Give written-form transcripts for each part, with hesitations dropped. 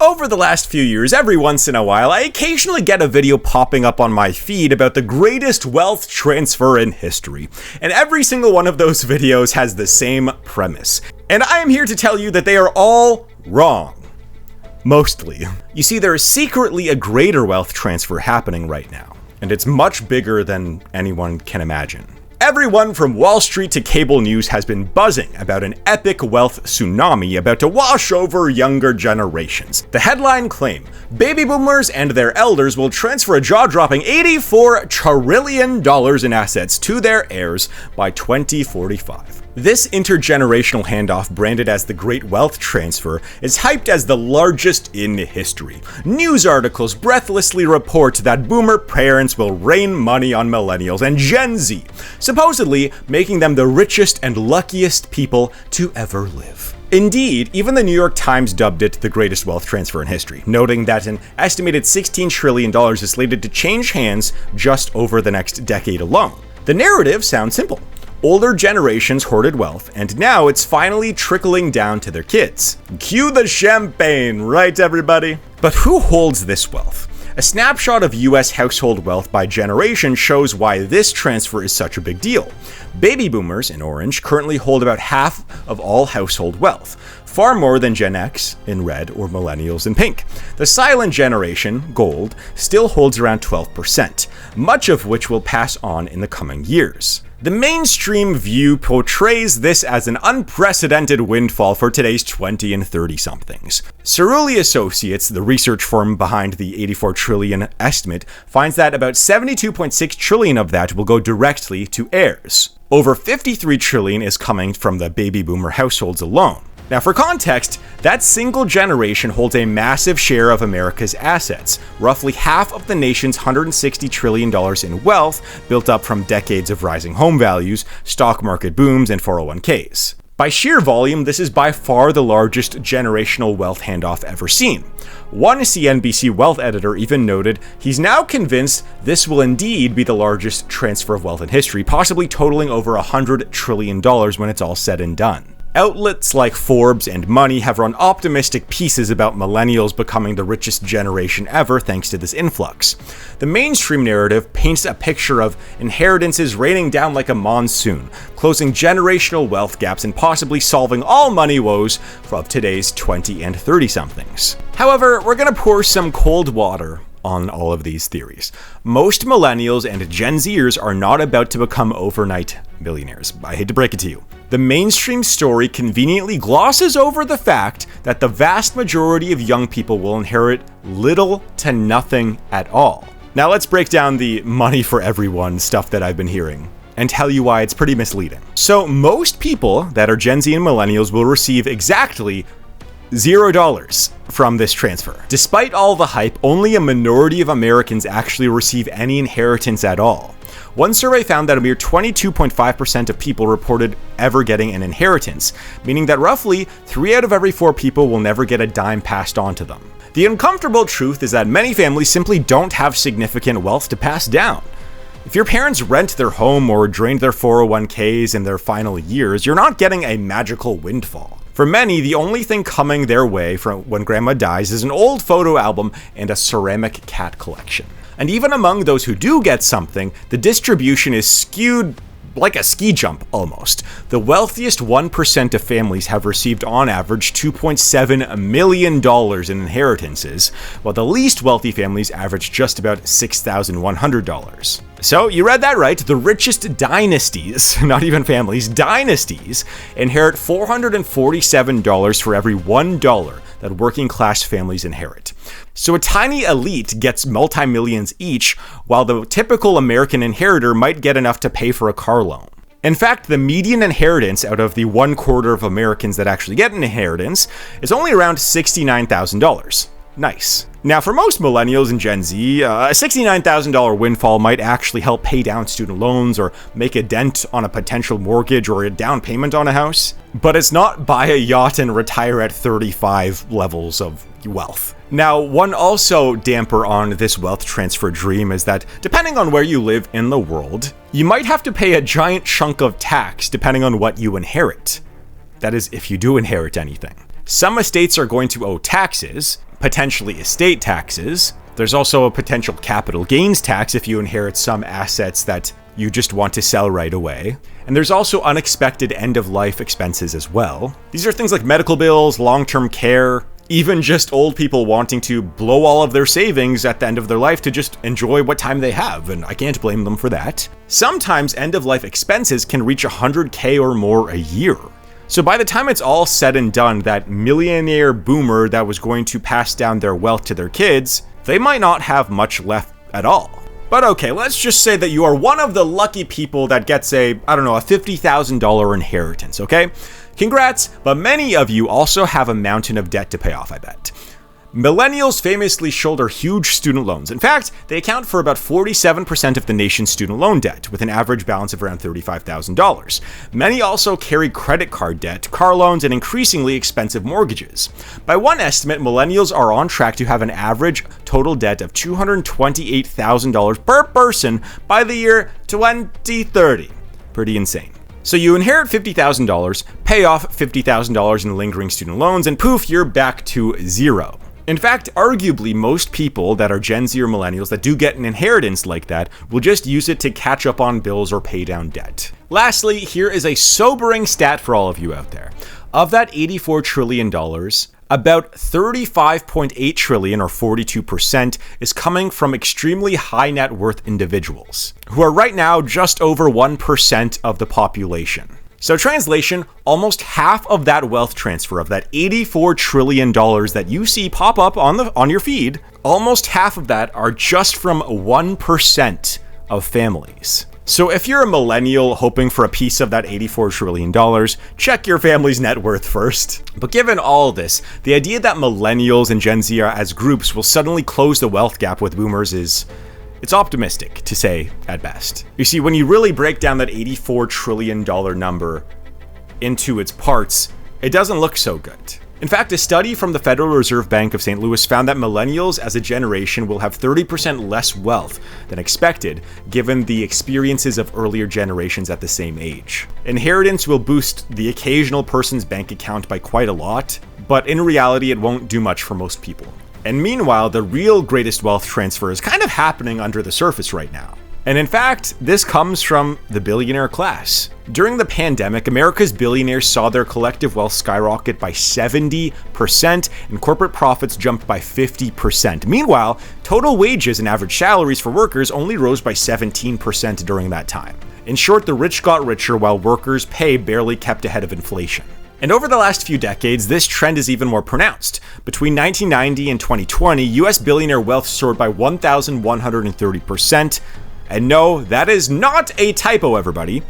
Over the last few years, every once in a while, I occasionally get a video popping up on my feed about the greatest wealth transfer in history. And every single one of those videos has the same premise. And I am here to tell you that they are all wrong. Mostly. You see, there is secretly a greater wealth transfer happening right now. And it's much bigger than anyone can imagine. Everyone from Wall Street to cable news has been buzzing about an epic wealth tsunami about to wash over younger generations. The headline claim, baby boomers and their elders will transfer a jaw-dropping $84 trillion in assets to their heirs by 2045. This intergenerational handoff, branded as the Great Wealth Transfer, is hyped as the largest in history. News articles breathlessly report that boomer parents will rain money on millennials and Gen Z, supposedly making them the richest and luckiest people to ever live. Indeed, even the New York Times dubbed it the greatest wealth transfer in history, noting that an estimated $16 trillion is slated to change hands just over the next decade alone. The narrative sounds simple. Older generations hoarded wealth, and now it's finally trickling down to their kids. Cue the champagne, right everybody? But who holds this wealth? A snapshot of US household wealth by generation shows why this transfer is such a big deal. Baby boomers, in orange, currently hold about half of all household wealth, far more than Gen X, in red, or millennials, in pink. The silent generation, gold, still holds around 12%, much of which will pass on in the coming years. The mainstream view portrays this as an unprecedented windfall for today's 20 and 30-somethings. Cerulli Associates, the research firm behind the 84 trillion estimate, finds that about 72.6 trillion of that will go directly to heirs. Over 53 trillion is coming from the baby boomer households alone. Now, for context, that single generation holds a massive share of America's assets, roughly half of the nation's $160 trillion in wealth built up from decades of rising home values, stock market booms, and 401ks. By sheer volume, this is by far the largest generational wealth handoff ever seen. One CNBC wealth editor even noted he's now convinced this will indeed be the largest transfer of wealth in history, possibly totaling over $100 trillion when it's all said and done. Outlets like Forbes and Money have run optimistic pieces about millennials becoming the richest generation ever thanks to this influx. The mainstream narrative paints a picture of inheritances raining down like a monsoon, closing generational wealth gaps and possibly solving all money woes of today's 20 and 30-somethings. However, we're gonna pour some cold water on all of these theories. Most millennials and Gen Zers are not about to become overnight billionaires. I hate to break it to you. The mainstream story conveniently glosses over the fact that the vast majority of young people will inherit little to nothing at all. Now let's break down the money for everyone stuff that I've been hearing and tell you why it's pretty misleading. So most people that are Gen Z and millennials will receive exactly $0 from this transfer. Despite all the hype, only a minority of Americans actually receive any inheritance at all. One survey found that a mere 22.5% of people reported ever getting an inheritance, meaning that roughly 3 out of every 4 people will never get a dime passed on to them. The uncomfortable truth is that many families simply don't have significant wealth to pass down. If your parents rent their home or drained their 401ks in their final years, you're not getting a magical windfall. For many, the only thing coming their way from when grandma dies is an old photo album and a ceramic cat collection. And even among those who do get something, the distribution is skewed like a ski jump almost. The wealthiest 1% of families have received on average $2.7 million in inheritances, while the least wealthy families average just about $6,100. So you read that right, the richest dynasties, not even families, dynasties, inherit $447 for every $1 that working class families inherit. So a tiny elite gets multi-millions each, while the typical American inheritor might get enough to pay for a car loan. In fact, the median inheritance out of the 1/4 of Americans that actually get an inheritance is only around $69,000. Nice. Now, for most millennials and Gen Z, a $69,000 windfall might actually help pay down student loans or make a dent on a potential mortgage or a down payment on a house. But it's not buy a yacht and retire at 35 levels of wealth. Now, one also damper on this wealth transfer dream is that depending on where you live in the world, you might have to pay a giant chunk of tax depending on what you inherit. That is, if you do inherit anything. Some estates are going to owe taxes, potentially estate taxes. There's also a potential capital gains tax if you inherit some assets that you just want to sell right away. And there's also unexpected end-of-life expenses as well. These are things like medical bills, long-term care, even just old people wanting to blow all of their savings at the end of their life to just enjoy what time they have, and I can't blame them for that. Sometimes end-of-life expenses can reach $100K or more a year. So by the time it's all said and done, that millionaire boomer that was going to pass down their wealth to their kids, they might not have much left at all. But okay, let's just say that you are one of the lucky people that gets a $50,000 inheritance, okay? Congrats, but many of you also have a mountain of debt to pay off, I bet. Millennials famously shoulder huge student loans. In fact, they account for about 47% of the nation's student loan debt, with an average balance of around $35,000. Many also carry credit card debt, car loans, and increasingly expensive mortgages. By one estimate, millennials are on track to have an average total debt of $228,000 per person by the year 2030. Pretty insane. So you inherit $50,000, pay off $50,000 in lingering student loans, and poof, you're back to zero. In fact, arguably, most people that are Gen Z or millennials that do get an inheritance like that will just use it to catch up on bills or pay down debt. Lastly, here is a sobering stat for all of you out there. Of that $84 trillion, about $35.8 trillion, or 42%, is coming from extremely high net worth individuals, who are right now just over 1% of the population. So translation, almost half of that wealth transfer, of that $84 trillion that you see pop up on your feed, almost half of that are just from 1% of families. So if you're a millennial hoping for a piece of that $84 trillion, check your family's net worth first. But given all this, the idea that millennials and Gen Z as groups will suddenly close the wealth gap with boomers it's optimistic, to say at best. You see, when you really break down that $84 trillion number into its parts, it doesn't look so good. In fact, a study from the Federal Reserve Bank of St. Louis found that millennials as a generation will have 30% less wealth than expected, given the experiences of earlier generations at the same age. Inheritance will boost the occasional person's bank account by quite a lot, but in reality, it won't do much for most people. And meanwhile, the real greatest wealth transfer is kind of happening under the surface right now. And in fact, this comes from the billionaire class. During the pandemic, America's billionaires saw their collective wealth skyrocket by 70%, and corporate profits jumped by 50%. Meanwhile, total wages and average salaries for workers only rose by 17% during that time. In short, the rich got richer while workers' pay barely kept ahead of inflation. And over the last few decades, this trend is even more pronounced. Between 1990 and 2020, US billionaire wealth soared by 1,130%. And no, that is not a typo, everybody.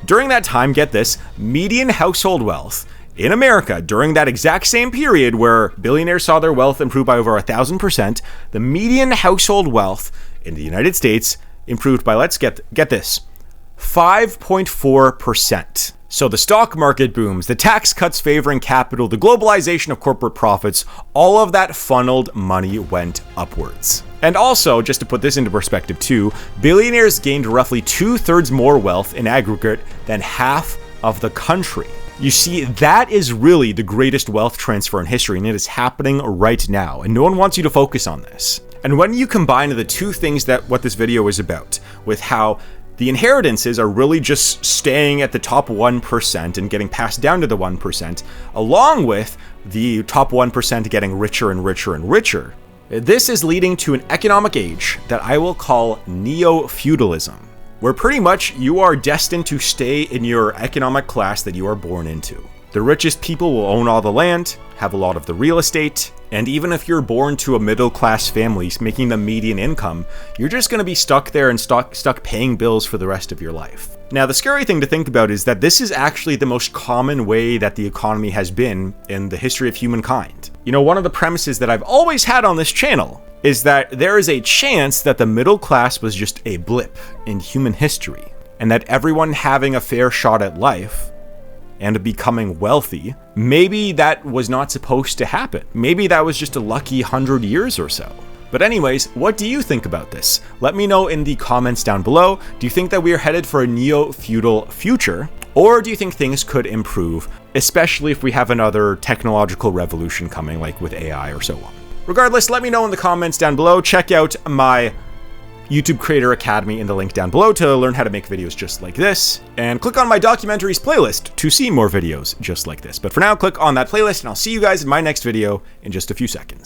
During that time, get this, median household wealth in America during that exact same period where billionaires saw their wealth improve by over 1,000%, the median household wealth in the United States improved by, let's get this, 5.4%. So the stock market booms, the tax cuts favoring capital, the globalization of corporate profits, all of that funneled money went upwards. And also, just to put this into perspective too, billionaires gained roughly 2/3 more wealth in aggregate than half of the country. You see, that is really the greatest wealth transfer in history, and it is happening right now, and no one wants you to focus on this. And when you combine the two things that what this video is about, with how the inheritances are really just staying at the top 1% and getting passed down to the 1%, along with the top 1% getting richer and richer and richer, this is leading to an economic age that I will call neo-feudalism, where pretty much you are destined to stay in your economic class that you are born into. The richest people will own all the land, have a lot of the real estate, and even if you're born to a middle-class family making the median income, you're just going to be stuck there and stuck paying bills for the rest of your life. Now, the scary thing to think about is that this is actually the most common way that the economy has been in the history of humankind. You know, one of the premises that I've always had on this channel is that there is a chance that the middle class was just a blip in human history, and that everyone having a fair shot at life and becoming wealthy, maybe that was not supposed to happen. Maybe that was just a lucky 100 years or so. But anyways, what do you think about this? Let me know in the comments down below. Do you think that we are headed for a neo-feudal future? Or do you think things could improve especially if we have another technological revolution coming, like with AI or so on. Regardless, let me know in the comments down below. Check out my YouTube Creator Academy in the link down below to learn how to make videos just like this, and click on my documentaries playlist to see more videos just like this. But for now, click on that playlist, and I'll see you guys in my next video in just a few seconds.